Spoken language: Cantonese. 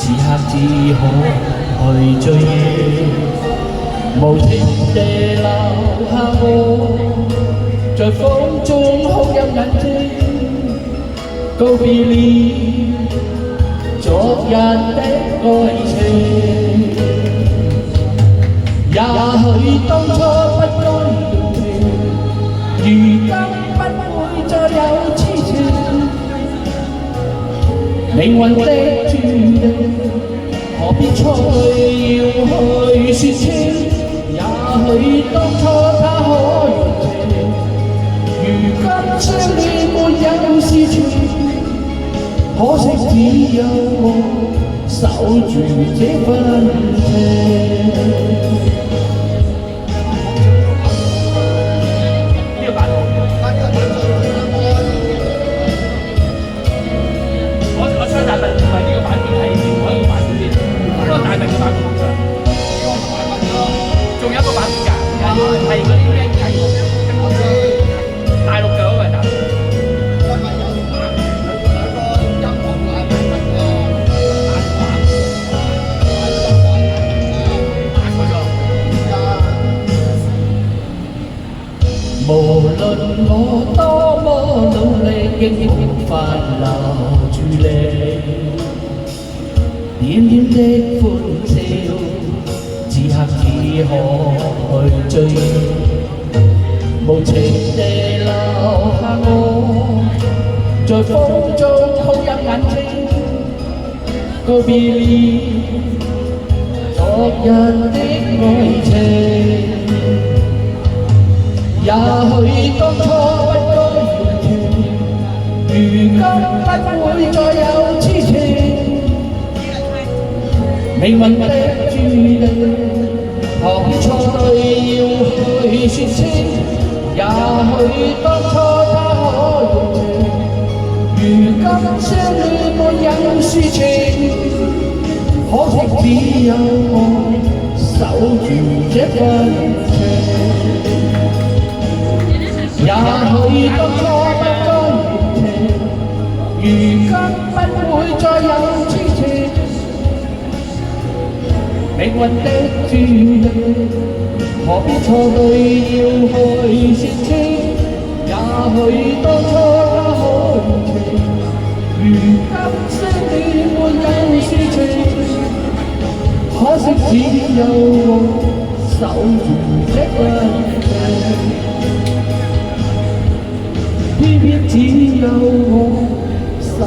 此刻只可去追憶，無情地留下我，在風中哭泣眼睛，告別了昨日的愛情。也許當初不該用情，如今不會再有痴情。命運的注定，何必再要去說清？也許當初他可用情，如今相戀沒有事情，可惜只有我守住這份情。仲有一個版本㗎，係嗰啲咩大陸嘅嗰個版本。無論我多麼努力，仍無法留住你，點點的歡笑。此刻只可去追，無情地留下我，在風中哭泣眼睛，告別了昨日的愛情。也許當初不該用情，如今不會再有痴情。命運的注定，何必錯對要去說清？也許當初他可用情，如今相戀沒有事情，可惜只有我守住這份情。也許當初不該用情，如今不會再有痴情。命運的注定，何必錯對要去說清？也許當初他可用情，如今相戀沒有事情，可惜只有我守住這份情。偏偏只有我守。